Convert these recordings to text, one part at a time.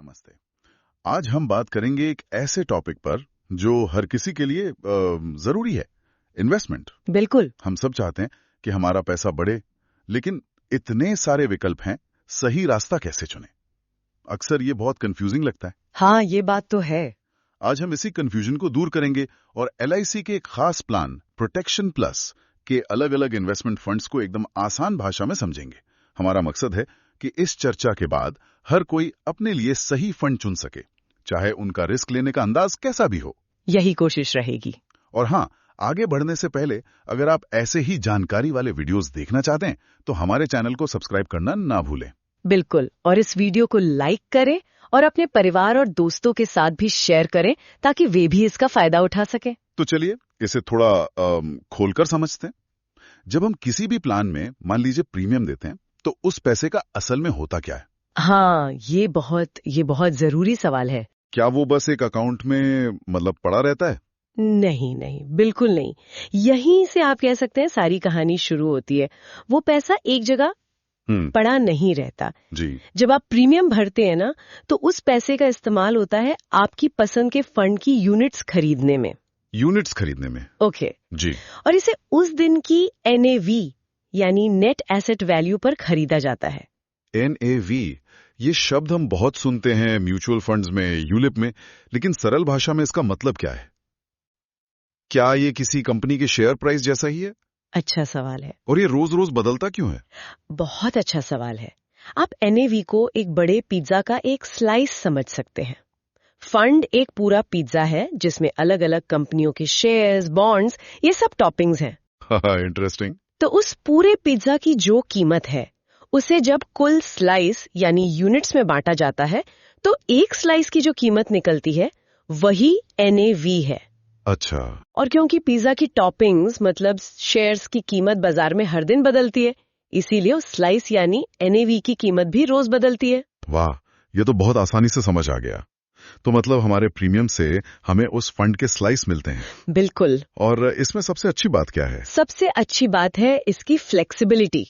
नमस्ते। आज हम बात करेंगे एक ऐसे टॉपिक पर जो हर किसी के लिए जरूरी है, इन्वेस्टमेंट। बिल्कुल। हम सब चाहते हैं कि हमारा पैसा बढ़े, लेकिन इतने सारे विकल्प हैं, सही रास्ता कैसे चुनें? अक्सर ये बहुत कंफ्यूजिंग लगता है। हाँ, ये बात तो है। आज हम इसी कंफ्यूजन को दूर करेंगे और LIC के एक खास प्लान प्रोटेक्शन प्लस के अलग अलग इन्वेस्टमेंट फंड्स को एकदम आसान भाषा में समझेंगे। हमारा मकसद है कि इस चर्चा के बाद हर कोई अपने लिए सही फंड चुन सके, चाहे उनका रिस्क लेने का अंदाज कैसा भी हो। यही कोशिश रहेगी। और हाँ, आगे बढ़ने से पहले अगर आप ऐसे ही जानकारी वाले वीडियोस देखना चाहते हैं तो हमारे चैनल को सब्सक्राइब करना ना भूलें। बिल्कुल, और इस वीडियो को लाइक करें और अपने परिवार और दोस्तों के साथ भी शेयर करें ताकि वे भी इसका फायदा उठा सकें। तो चलिए इसे थोड़ा खोलकर समझते हैं। जब हम किसी भी प्लान में मान लीजिए प्रीमियम देते हैं तो उस पैसे का असल में होता क्या है? हाँ, ये बहुत जरूरी सवाल है। क्या वो बस एक अकाउंट में मतलब पड़ा रहता है? नहीं नहीं, बिल्कुल नहीं। यहीं से आप कह सकते हैं सारी कहानी शुरू होती है। वो पैसा एक जगह पड़ा नहीं रहता जी। जब आप प्रीमियम भरते हैं ना, तो उस पैसे का इस्तेमाल होता है आपकी पसंद के फंड की यूनिट्स खरीदने में। यूनिट्स खरीदने में? ओके जी। और इसे उस दिन की NAV यानी नेट एसेट वैल्यू पर खरीदा जाता है। NAV, ये शब्द हम बहुत सुनते हैं म्यूचुअल फंड्स में, यूलिप में, लेकिन सरल भाषा में इसका मतलब क्या है? क्या ये किसी कंपनी के शेयर प्राइस जैसा ही है? अच्छा सवाल है। और ये रोज रोज बदलता क्यों है? बहुत अच्छा सवाल है। आप NAV को एक बड़े पिज्जा का एक स्लाइस समझ सकते हैं। फंड एक पूरा पिज्जा है जिसमें अलग अलग कंपनियों के शेयर्स, बॉन्ड्स, ये सब टॉपिंग्स हैं। इंटरेस्टिंग। तो उस पूरे पिज्जा की जो कीमत है, उसे जब कुल स्लाइस यानी यूनिट्स में बांटा जाता है, तो एक स्लाइस की जो कीमत निकलती है वही NAV है। अच्छा। और क्योंकि पिज्जा की टॉपिंग्स मतलब शेयर्स की कीमत बाजार में हर दिन बदलती है, इसीलिए उस स्लाइस यानी NAV की कीमत भी रोज बदलती है। वाह, ये तो बहुत आसानी से समझ आ गया। तो मतलब हमारे प्रीमियम से हमें उस फंड के स्लाइस मिलते हैं। बिल्कुल। और इसमें सबसे अच्छी बात क्या है? सबसे अच्छी बात है इसकी फ्लेक्सिबिलिटी।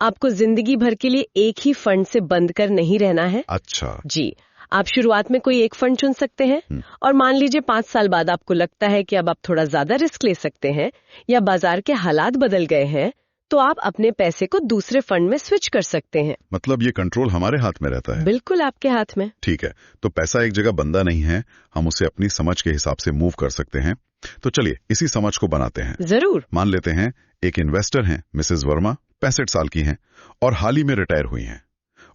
आपको जिंदगी भर के लिए एक ही फंड से बंद कर नहीं रहना है। अच्छा जी, आप शुरुआत में कोई एक फंड चुन सकते हैं और मान लीजिए 5 साल बाद आपको लगता है कि अब आप थोड़ा ज्यादा रिस्क ले सकते हैं या बाजार के हालात बदल गए हैं, तो आप अपने पैसे को दूसरे फंड में स्विच कर सकते हैं। मतलब ये कंट्रोल हमारे हाथ में रहता है? बिल्कुल आपके हाथ में। ठीक है, तो पैसा एक जगह बंधा नहीं है, हम उसे अपनी समझ के हिसाब से मूव कर सकते हैं। तो चलिए इसी समझ को बनाते हैं। जरूर। मान लेते हैं एक इन्वेस्टर हैं, मिसेस वर्मा, 65 साल की हैं और हाल ही में रिटायर हुई हैं।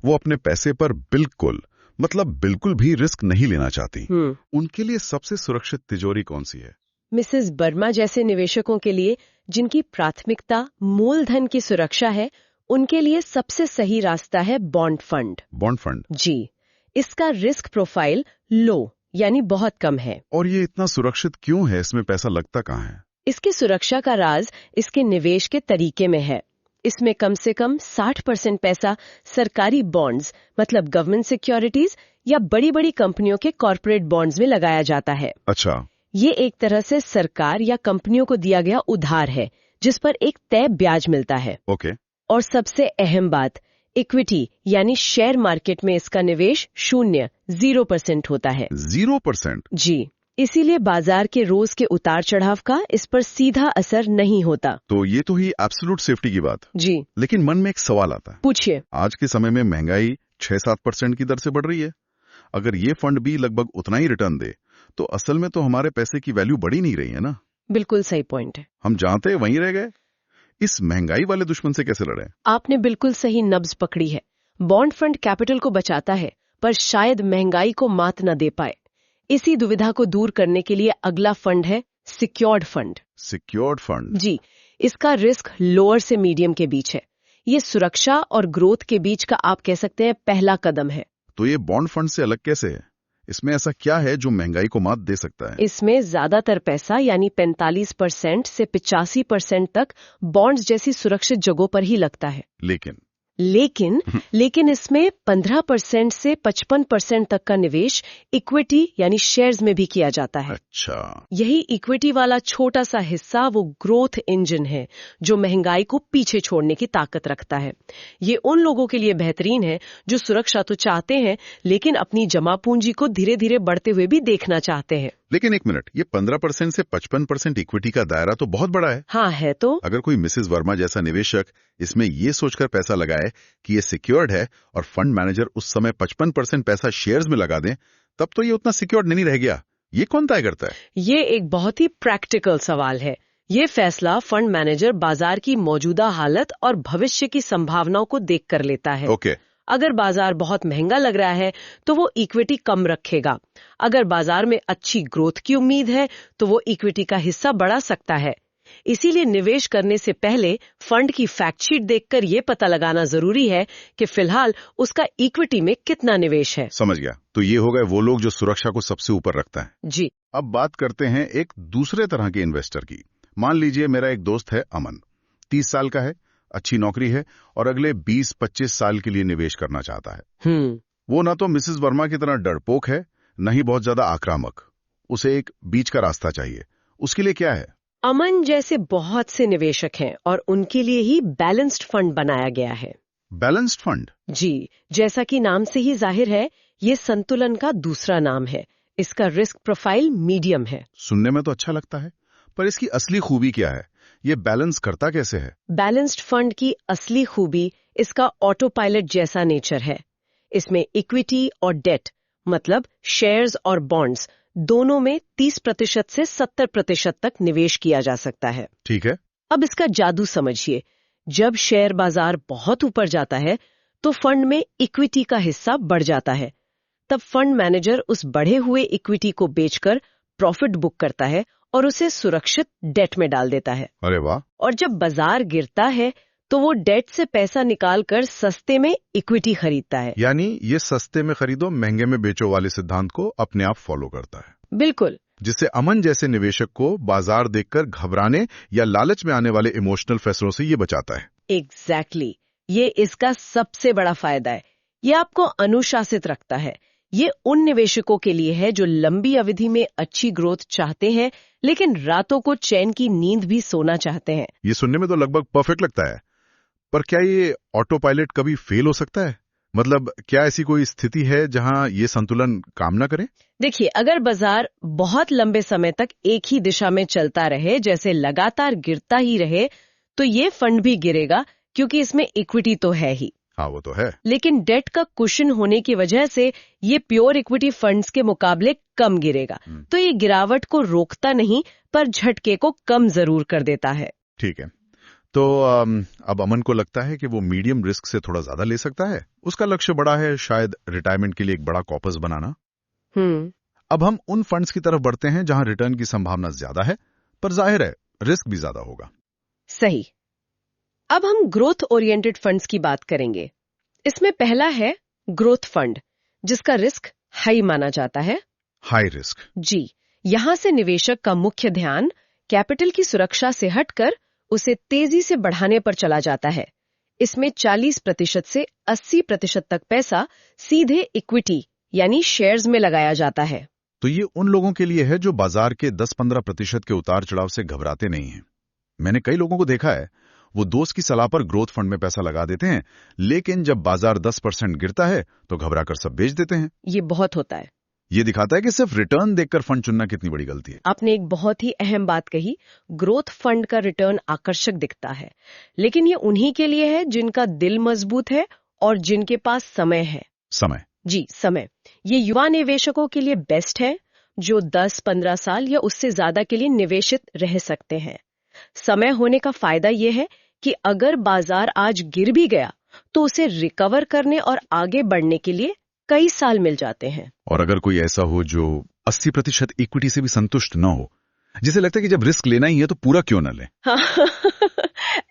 वो अपने पैसे पर बिल्कुल भी रिस्क नहीं लेना चाहती। उनके लिए सबसे सुरक्षित तिजोरी कौन सी है? मिसेस वर्मा जैसे निवेशकों के लिए जिनकी प्राथमिकता मूलधन की सुरक्षा है, उनके लिए सबसे सही रास्ता है बॉन्ड फंड। Bond fund? जी, इसका रिस्क प्रोफाइल लो यानी बहुत कम है। और ये इतना सुरक्षित क्यों है? इसमें पैसा लगता कहाँ है? इसकी सुरक्षा का राज इसके निवेश के तरीके में है। इसमें कम से कम 60% पैसा सरकारी बॉन्ड्स मतलब गवर्नमेंट सिक्योरिटीज या बड़ी बड़ी कंपनियों के कॉर्पोरेट बॉन्ड्स में लगाया जाता है। अच्छा। ये एक तरह से सरकार या कंपनियों को दिया गया उधार है जिस पर एक तय ब्याज मिलता है। ओके। और सबसे अहम बात, इक्विटी यानी शेयर मार्केट में इसका निवेश 0% होता है। 0%? जी, इसीलिए बाजार के रोज के उतार चढ़ाव का इस पर सीधा असर नहीं होता। तो ये तो ही एब्सोल्यूट सेफ्टी की बात। जी। लेकिन मन में एक सवाल आता है। पूछिए। आज के समय में महंगाई 6-7% की दर से बढ़ रही है। अगर ये फंड भी लगभग उतना ही रिटर्न दे तो असल में तो हमारे पैसे की वैल्यू बढ़ी नहीं रही है ना? बिल्कुल सही पॉइंट है। हम जानते वहीं रह गए। इस महंगाई वाले दुश्मन से कैसे लड़ें? आपने बिल्कुल सही नब्ज पकड़ी है। बॉन्ड फंड कैपिटल को बचाता है पर शायद महंगाई को मात न दे पाए। इसी दुविधा को दूर करने के लिए अगला फंड है सिक्योर्ड फंड। Secured fund? जी, इसका रिस्क लोअर से मीडियम के बीच है। ये सुरक्षा और ग्रोथ के बीच का आप कह सकते हैं पहला कदम है। तो ये बॉन्ड फंड से अलग कैसे है? इसमें ऐसा क्या है जो महंगाई को मात दे सकता है? इसमें ज्यादातर पैसा यानी 45% से 85% तक बॉन्ड्स जैसी सुरक्षित जगहों पर ही लगता है। लेकिन लेकिन इसमें 15% से 55% तक का निवेश इक्विटी यानी शेयर्स में भी किया जाता है। अच्छा, यही इक्विटी वाला छोटा सा हिस्सा वो ग्रोथ इंजन है जो महंगाई को पीछे छोड़ने की ताकत रखता है। ये उन लोगों के लिए बेहतरीन है जो सुरक्षा तो चाहते हैं लेकिन अपनी जमा पूंजी को धीरे धीरे बढ़ते हुए भी देखना चाहते हैं। लेकिन एक मिनट, ये 15% से 55% इक्विटी का दायरा तो बहुत बड़ा है। हाँ है तो। अगर कोई मिसेस वर्मा जैसा निवेशक इसमें ये सोचकर पैसा लगाए कि ये सिक्योर्ड है और फंड मैनेजर उस समय 55% पैसा शेयर्स में लगा दें, तब तो ये उतना सिक्योर्ड नहीं रह गया। ये कौन तय करता है? ये एक बहुत ही प्रैक्टिकल सवाल है। ये फैसला फंड मैनेजर बाजार की मौजूदा हालत और भविष्य की संभावनाओं को देखकर लेता है। ओके। अगर बाजार बहुत महंगा लग रहा है तो वो इक्विटी कम रखेगा। अगर बाजार में अच्छी ग्रोथ की उम्मीद है तो वो इक्विटी का हिस्सा बढ़ा सकता है। इसीलिए निवेश करने से पहले फंड की फैक्ट शीट देखकर ये पता लगाना जरूरी है कि फिलहाल उसका इक्विटी में कितना निवेश है। समझ गया। तो ये हो गए वो लोग जो सुरक्षा को सबसे ऊपर रखता है। जी। अब बात करते हैं एक दूसरे तरह के इन्वेस्टर की। मान लीजिए मेरा एक दोस्त है अमन, 30 साल का है, अच्छी नौकरी है और अगले 20-25 साल के लिए निवेश करना चाहता है। वो ना तो मिसेस वर्मा की तरह डरपोक है, न ही बहुत ज्यादा आक्रामक। उसे एक बीच का रास्ता चाहिए। उसके लिए क्या है? अमन जैसे बहुत से निवेशक हैं और उनके लिए ही बैलेंस्ड फंड बनाया गया है। Balanced fund? जी, जैसा कि नाम से ही जाहिर है, ये संतुलन का दूसरा नाम है। इसका रिस्क प्रोफाइल मीडियम है। सुनने में तो अच्छा लगता है, पर इसकी असली खूबी क्या है? ये बैलेंस करता कैसे है? बैलेंस्ड फंड की असली खूबी इसका ऑटो पायलट जैसा नेचर है। इसमें इक्विटी और डेट मतलब शेयर्स और बॉन्ड्स दोनों में 30% से 70% तक निवेश किया जा सकता है। ठीक है। अब इसका जादू समझिए। जब शेयर बाजार बहुत ऊपर जाता है तो फंड में इक्विटी का हिस्सा बढ़ जाता है। तब फंड मैनेजर उस बढ़े हुए इक्विटी को बेचकर प्रॉफिट बुक करता है और उसे सुरक्षित डेट में डाल देता है। अरे वाह। और जब बाजार गिरता है तो वो डेट से पैसा निकालकर सस्ते में इक्विटी खरीदता है। यानी ये सस्ते में खरीदो महंगे में बेचो वाले सिद्धांत को अपने आप फॉलो करता है। बिल्कुल। जिससे अमन जैसे निवेशक को बाजार देखकर घबराने या लालच में आने वाले इमोशनल फैसलों से ये बचाता है। एग्जैक्टली। ये इसका सबसे बड़ा फायदा है। ये आपको अनुशासित रखता है। ये उन निवेशकों के लिए है जो लंबी अवधि में अच्छी ग्रोथ चाहते हैं लेकिन रातों को चैन की नींद भी सोना चाहते हैं। ये सुनने में तो लगभग परफेक्ट लगता है, पर क्या ये ऑटो पायलट कभी फेल हो सकता है? मतलब क्या ऐसी कोई स्थिति है जहां ये संतुलन काम ना करे? देखिए, अगर बाजार बहुत लंबे समय तक एक ही दिशा में चलता रहे, जैसे लगातार गिरता ही रहे, तो ये फंड भी गिरेगा क्योंकि इसमें इक्विटी तो है ही। हाँ, वो तो है। लेकिन डेट का कुशन होने की वजह से ये प्योर इक्विटी फंड्स के मुकाबले कम गिरेगा। तो ये गिरावट को रोकता नहीं पर झटके को कम जरूर कर देता है। ठीक है। तो अब अमन को लगता है कि वो मीडियम रिस्क से थोड़ा ज्यादा ले सकता है। उसका लक्ष्य बड़ा है, शायद रिटायरमेंट के लिए एक बड़ा कॉर्पस बनाना। अब हम उन फंड्स की तरफ बढ़ते हैं जहां रिटर्न की संभावना ज्यादा है पर जाहिर है रिस्क भी ज्यादा होगा। सही। अब हम ग्रोथ ओरिएंटेड फंड्स की बात करेंगे। इसमें पहला है ग्रोथ फंड, जिसका रिस्क हाई माना जाता है। High risk? जी। यहां से निवेशक का मुख्य ध्यान कैपिटल की सुरक्षा से हटकर उसे तेजी से बढ़ाने पर चला जाता है। इसमें 40% से 80% तक पैसा सीधे इक्विटी यानी शेयर्स में लगाया जाता है। तो ये उन लोगों के लिए है जो बाजार के 10-15% के उतार चढ़ाव से घबराते नहीं हैं। मैंने कई लोगों को देखा है, वो दोस्त की सलाह पर ग्रोथ फंड में पैसा लगा देते हैं, लेकिन जब बाजार 10% गिरता है तो घबराकर सब बेच देते हैं। ये बहुत होता है। ये दिखाता है कि सिर्फ रिटर्न देखकर फंड चुनना कितनी बड़ी गलती है। आपने एक बहुत ही अहम बात कही। ग्रोथ फंड का रिटर्न आकर्षक दिखता है, लेकिन ये उन्हीं के लिए है जिनका दिल मजबूत है और जिनके पास समय है। समय? जी, समय। ये युवा निवेशकों के लिए बेस्ट है जो 10-15 साल या उससे ज्यादा के लिए निवेशित रह सकते हैं। समय होने का फायदा ये है कि अगर बाजार आज गिर भी गया तो उसे रिकवर करने और आगे बढ़ने के लिए कई साल मिल जाते हैं। और अगर कोई ऐसा हो जो 80% इक्विटी से भी संतुष्ट न हो, जिसे लगता है कि जब रिस्क लेना ही है तो पूरा क्यों न ले?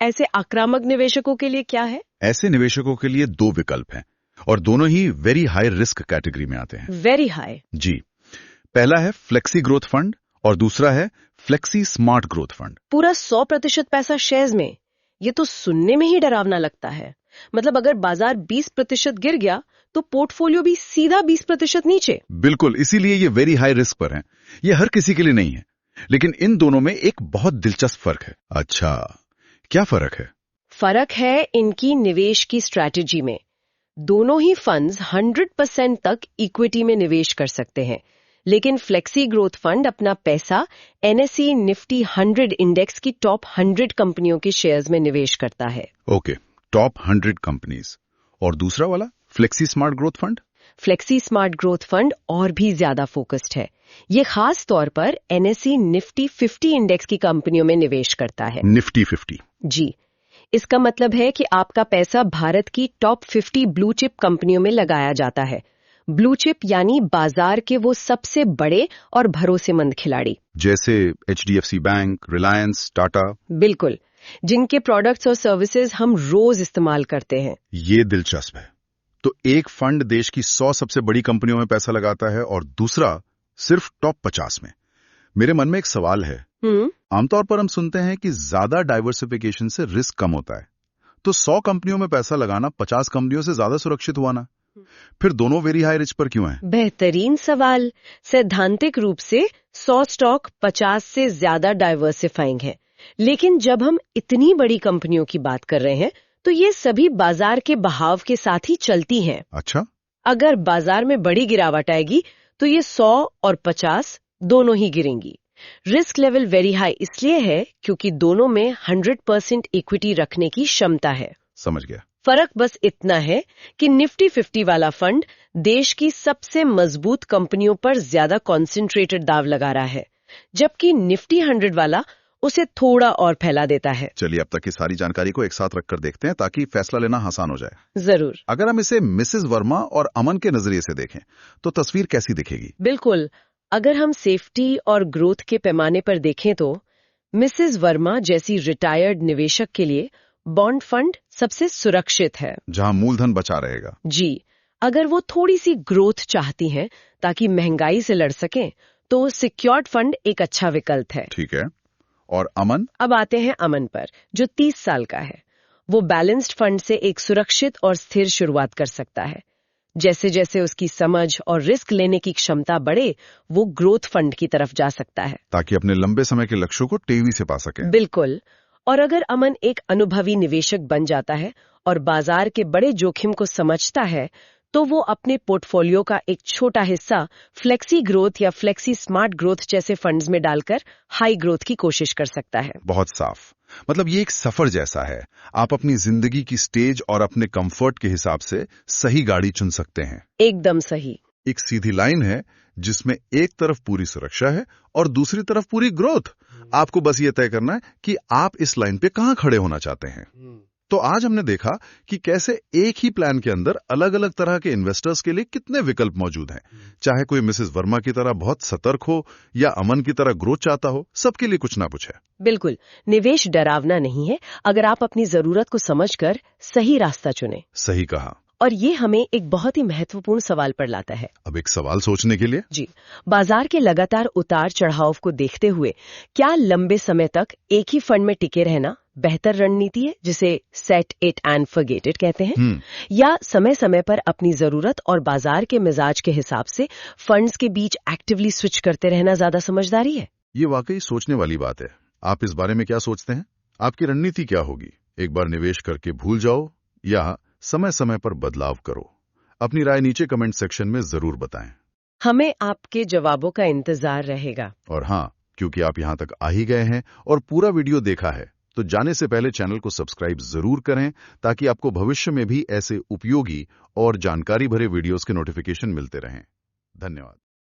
ऐसे आक्रामक निवेशकों के लिए क्या है? ऐसे निवेशकों के लिए 2 विकल्प हैं और दोनों ही वेरी हाई रिस्क कैटेगरी में आते हैं। Very high? जी। पहला है फ्लेक्सी ग्रोथ फंड और दूसरा है फ्लेक्सी स्मार्ट ग्रोथ फंड। पूरा 100% पैसा शेयर्स में? ये तो सुनने में ही डरावना लगता है। मतलब अगर बाजार 20% गिर गया तो पोर्टफोलियो भी सीधा 20% नीचे। बिल्कुल, इसीलिए ये वेरी हाई रिस्क पर हैं। ये हर किसी के लिए नहीं है, लेकिन इन दोनों में एक बहुत दिलचस्प फर्क है। अच्छा, क्या फर्क है? फर्क है इनकी निवेश की स्ट्रैटेजी में। दोनों ही फंड्स 100% तक इक्विटी में निवेश कर सकते हैं, लेकिन फ्लेक्सी ग्रोथ फंड अपना पैसा एनएसई निफ्टी 100 इंडेक्स की टॉप 100 कंपनियों के शेयर्स में निवेश करता है। Okay, top 100 companies. और दूसरा वाला flexi smart growth fund? Flexi smart growth fund और भी ज्यादा फोकस्ड है। ये खास तौर पर एनएसई निफ्टी 50 इंडेक्स की कंपनियों में निवेश करता है। निफ्टी 50? जी, इसका मतलब है कि आपका पैसा भारत की टॉप 50 ब्लू चिप कंपनियों में लगाया जाता है। ब्लू चिप यानी बाजार के वो सबसे बड़े और भरोसेमंद खिलाड़ी, जैसे एचडीएफसी बैंक, रिलायंस, टाटा। बिल्कुल, जिनके प्रोडक्ट्स और सर्विसेज हम रोज इस्तेमाल करते हैं। ये दिलचस्प है। तो एक फंड देश की 100 सबसे बड़ी कंपनियों में पैसा लगाता है और दूसरा सिर्फ टॉप 50 में। मेरे मन में एक सवाल है। आमतौर पर हम सुनते हैं कि ज्यादा डाइवर्सिफिकेशन से रिस्क कम होता है, तो 100 कंपनियों में पैसा लगाना 50 कंपनियों से ज्यादा सुरक्षित हुआ ना? फिर दोनों वेरी हाई रिस्क पर क्यों हैं? बेहतरीन सवाल। सैद्धांतिक रूप से 100 स्टॉक 50 से ज्यादा डाइवर्सिफाइंग है, लेकिन जब हम इतनी बड़ी कंपनियों की बात कर रहे हैं तो ये सभी बाजार के बहाव के साथ ही चलती हैं। अच्छा, अगर बाजार में बड़ी गिरावट आएगी तो ये 100 और 50 दोनों ही गिरेंगी। रिस्क लेवल वेरी हाई इसलिए है क्योंकि दोनों में 100% इक्विटी रखने की क्षमता है। समझ गया। फर्क बस इतना है कि निफ्टी 50 वाला फंड देश की सबसे मजबूत कंपनियों पर ज्यादा कॉन्सेंट्रेटेड दाव लगा रहा है, जबकि निफ्टी 100 वाला उसे थोड़ा और फैला देता है। चलिए, अब तक की सारी जानकारी को एक साथ रखकर देखते हैं ताकि फैसला लेना आसान हो जाए। जरूर। अगर हम इसे मिसेस वर्मा और अमन के नजरिए से देखें तो तस्वीर कैसी दिखेगी? बिल्कुल, अगर हम सेफ्टी और ग्रोथ के पैमाने पर देखें तो मिसेस वर्मा जैसी रिटायर्ड निवेशक के लिए बॉन्ड फंड सबसे सुरक्षित है, जहां मूलधन बचा रहेगा। जी, अगर वो थोड़ी सी ग्रोथ चाहती हैं ताकि महंगाई से लड़ सकें तो सिक्योर्ड फंड एक अच्छा विकल्प है। ठीक है। और अमन? अब आते हैं अमन पर, जो 30 साल का है। वो बैलेंस्ड फंड से एक सुरक्षित और स्थिर शुरुआत कर सकता है। जैसे जैसे उसकी समझ और रिस्क लेने की क्षमता बढ़े, वो ग्रोथ फंड की तरफ जा सकता है, ताकि अपने लंबे समय के लक्ष्यों को तेजी से पा सके। बिल्कुल। और अगर अमन एक अनुभवी निवेशक बन जाता है और बाजार के बड़े जोखिम को समझता है, तो वो अपने पोर्टफोलियो का एक छोटा हिस्सा फ्लेक्सी ग्रोथ या फ्लेक्सी स्मार्ट ग्रोथ जैसे फंड्स में डालकर हाई ग्रोथ की कोशिश कर सकता है। बहुत साफ। मतलब ये एक सफर जैसा है। आप अपनी जिंदगी की स्टेज और अपने कंफर्ट के हिसाब से सही गाड़ी चुन सकते हैं। एकदम सही। एक सीधी लाइन है जिसमें एक तरफ पूरी सुरक्षा है और दूसरी तरफ पूरी ग्रोथ। आपको बस ये तय करना है कि आप इस लाइन पे कहां खड़े होना चाहते हैं। तो आज हमने देखा कि कैसे एक ही प्लान के अंदर अलग अलग तरह के इन्वेस्टर्स के लिए कितने विकल्प मौजूद हैं। चाहे कोई मिसेस वर्मा की तरह बहुत सतर्क हो या अमन की तरह ग्रोथ चाहता हो, सबके लिए कुछ ना कुछ है। बिल्कुल, निवेश डरावना नहीं है अगर आप अपनी जरूरत को समझकर सही रास्ता चुने। सही कहा। और ये हमें एक बहुत ही महत्वपूर्ण सवाल पर लाता है। अब एक सवाल सोचने के लिए। जी, बाजार के लगातार उतार चढ़ाव को देखते हुए क्या लंबे समय तक एक ही फंड में टिके रहना बेहतर रणनीति है, जिसे set it and forget it कहते हैं, या समय समय पर अपनी जरूरत और बाजार के मिजाज के हिसाब से फंड्स के बीच एक्टिवली स्विच करते रहना ज्यादा समझदारी है? ये वाकई सोचने वाली बात है। आप इस बारे में क्या सोचते हैं? आपकी रणनीति क्या होगी? एक बार निवेश करके भूल जाओ या समय समय पर बदलाव करो? अपनी राय नीचे कमेंट सेक्शन में जरूर बताएं। हमें आपके जवाबों का इंतजार रहेगा। और हाँ, क्योंकि आप यहाँ तक आ ही गए हैं और पूरा वीडियो देखा है, तो जाने से पहले चैनल को सब्सक्राइब जरूर करें ताकि आपको भविष्य में भी ऐसे उपयोगी और जानकारी भरे वीडियोस के नोटिफिकेशन मिलते रहें। धन्यवाद।